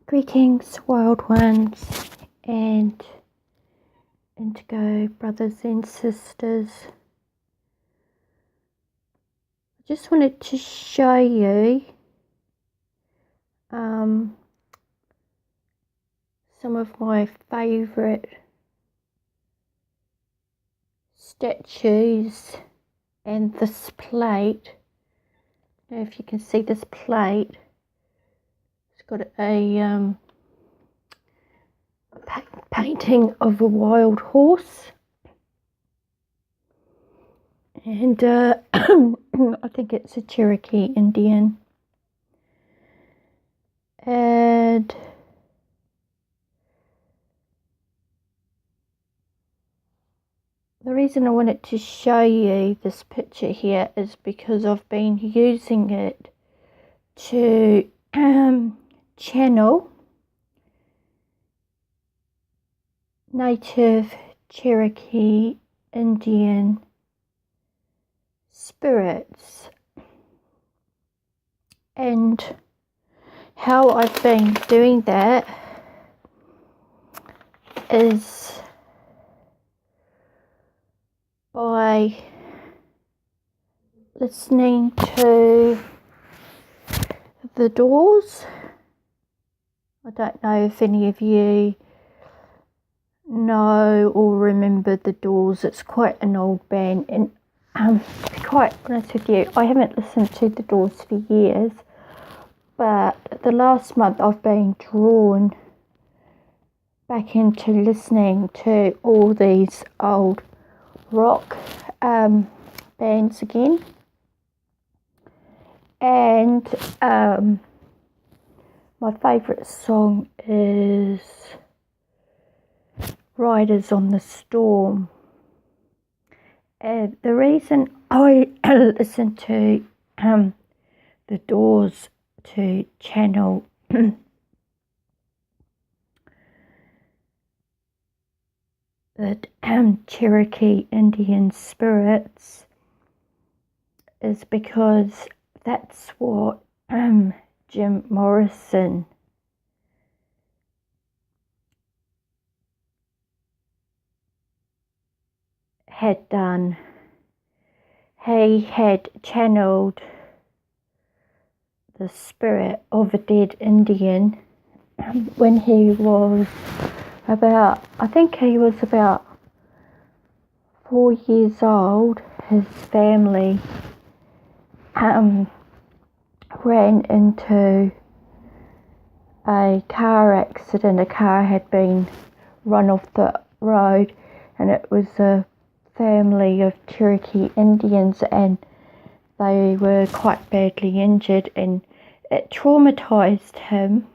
Greetings, wild ones, and indigo brothers and sisters. I just wanted to show you some of my favourite statues and this plate. Now, if you can see this plate, it's got a painting of a wild horse, and I think it's a Cherokee Indian, and the reason I wanted to show you this picture here is because I've been using it to channel native Cherokee Indian spirits. And how I've been doing that is by listening to the Doors. I don't know if any of you know or remember the Doors. It's quite an old band, and to be quite honest with you, I haven't listened to the Doors for years, but the last month I've been drawn back into listening to all these old rock bands again. And my favourite song is Riders on the Storm. And the reason I listen to the Doors to channel the Cherokee Indian spirits is because that's what Jim Morrison had done. He had channeled the spirit of a dead Indian when he was about 4 years old. His family ran into a car accident. A car had been run off the road, and it was a family of Cherokee Indians, and they were quite badly injured, and it traumatized him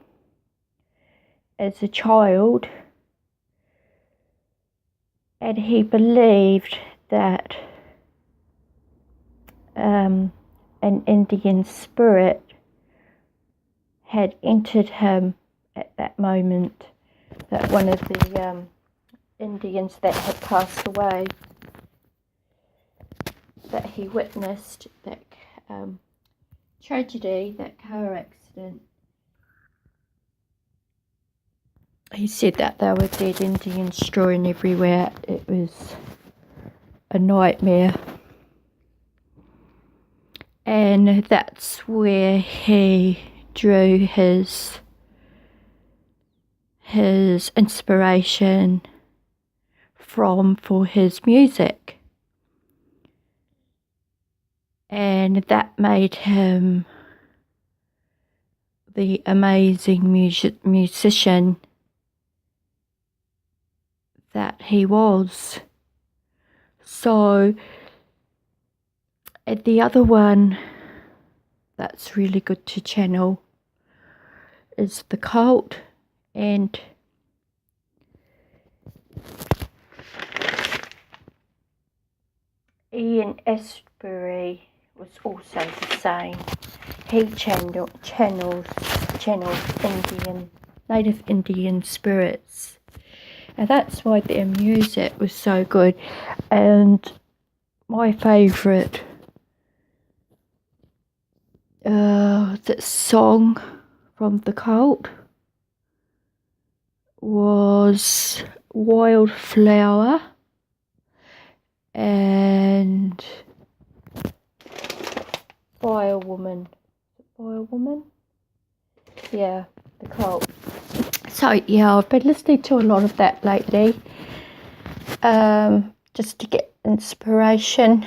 as a child, and he believed that an Indian spirit had entered him at that moment, that one of the Indians that had passed away, that he witnessed that tragedy, that car accident. He said that there were dead Indians strewn everywhere. It was a nightmare. And that's where he drew his inspiration from for his music. And that made him the amazing musician that he was. So, the other one that's really good to channel is The Cult, and Ian Astbury was also the same. He channels native Indian spirits, and that's why their music was so good. And my favourite the song from The Cult was Wildflower and Fire Woman. Fire Woman? Yeah, the cult. So yeah, I've been listening to a lot of that lately, just to get inspiration,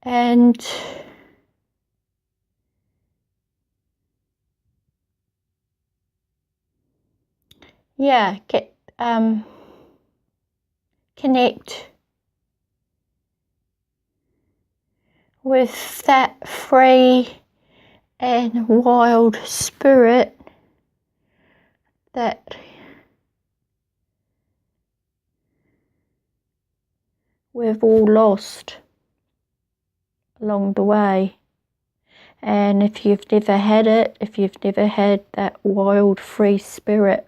and yeah, get connect with that free and wild spirit that we've all lost along the way. And if you've never had it, if you've never had that wild free spirit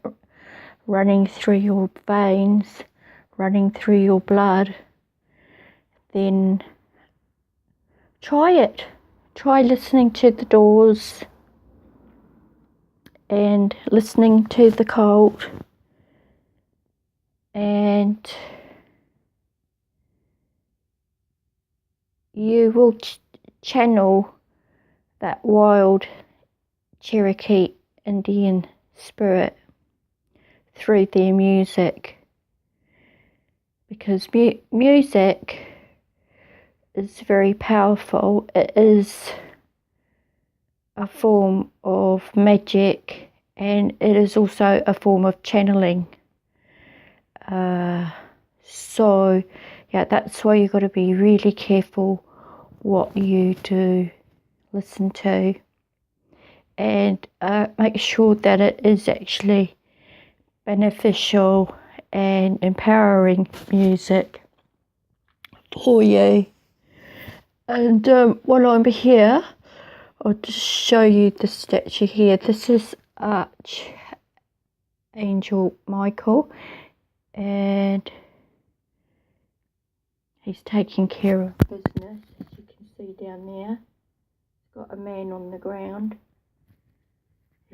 running through your veins, running through your blood, then try it. Try listening to the Doors and listening to the Cult, and you will channel that wild Cherokee Indian spirit through their music, because music is very powerful. It is a form of magic, and it is also a form of channeling. So yeah, that's why you've got to be really careful what you do listen to, and make sure that it is actually beneficial and empowering music for you. And while I'm here, I'll just show you the statue here. This is Archangel Michael, and he's taking care of business, as you can see down there. He's got a man on the ground.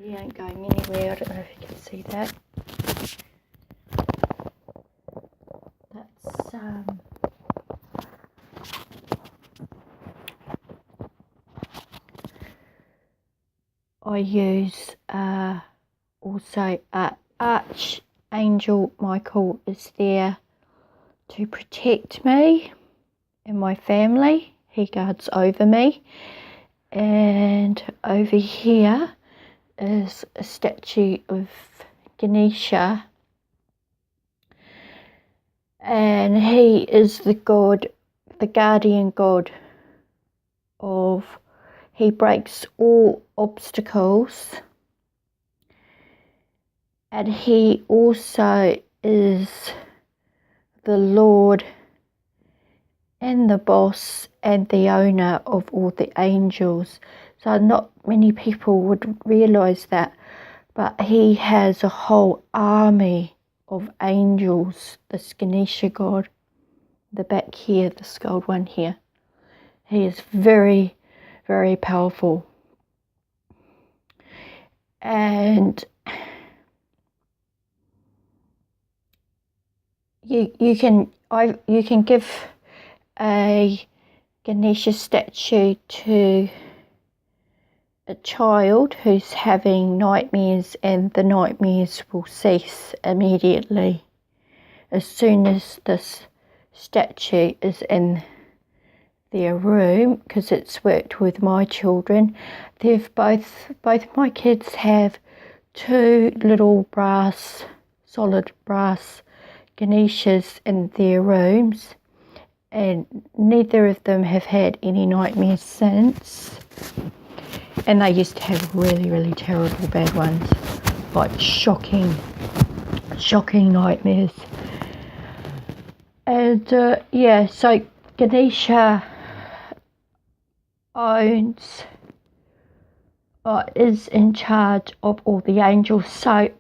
He ain't going anywhere. I don't know if you can see that. That's I use also Archangel Michael is there to protect me and my family. He guards over me. And over here is a statue of Genesha, and he is the god, the guardian god of, he breaks all obstacles, and he also is the Lord and the boss and the owner of all the angels. So not many people would realise that, but he has a whole army of angels, this Genesha god, the back here, this gold one here. He is very, very powerful. And you can give a Genesha statue to a child who's having nightmares, and the nightmares will cease immediately as soon as this statue is in their room, because it's worked with my children. They've both my kids have two little solid brass Geneshas in their rooms, and neither of them have had any nightmares since. And they used to have really, really terrible bad ones, like shocking nightmares. And yeah, so Genesha is in charge of all the angels. So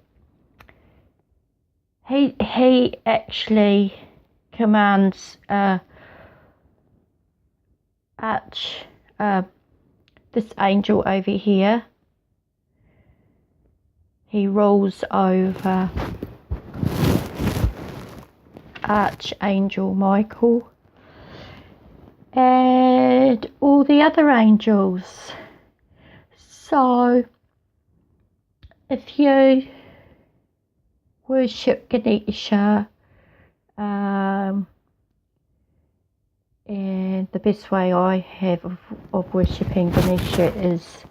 he actually commands this angel over here. he rules over Archangel Michael and all the other angels. So if you worship Genesha, and the best way I have of worshipping Genesha is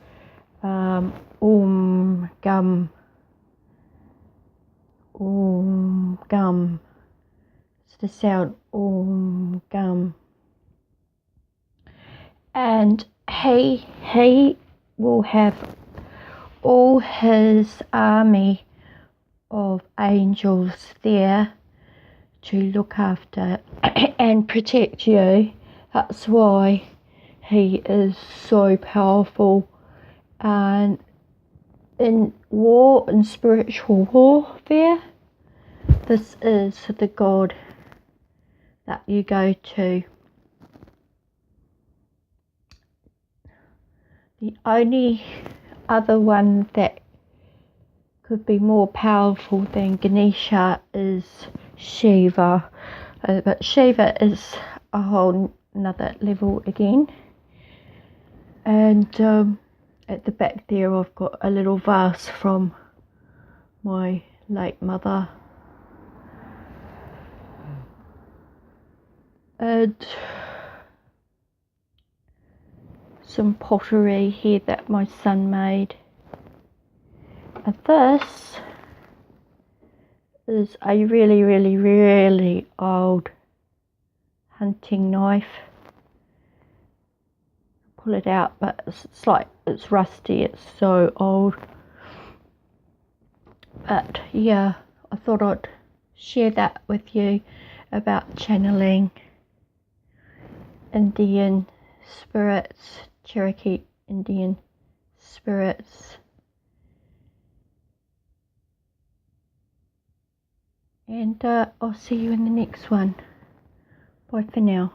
Gum. It's the sound Gum. And he will have all his army of angels there to look after and protect you. That's why he is so powerful. And in war and spiritual warfare, this is the God that you go to. The only other one that could be more powerful than Genesha is Shiva, but Shiva is a whole another level again. And at the back there I've got a little vase from my late mother, and some pottery here that my son made. And this is a really old hunting knife. Pull it out, but it's like it's rusty, it's so old. But yeah, I thought I'd share that with you about channeling Indian spirits, Cherokee Indian spirits. And I'll see you in the next one. Bye for now.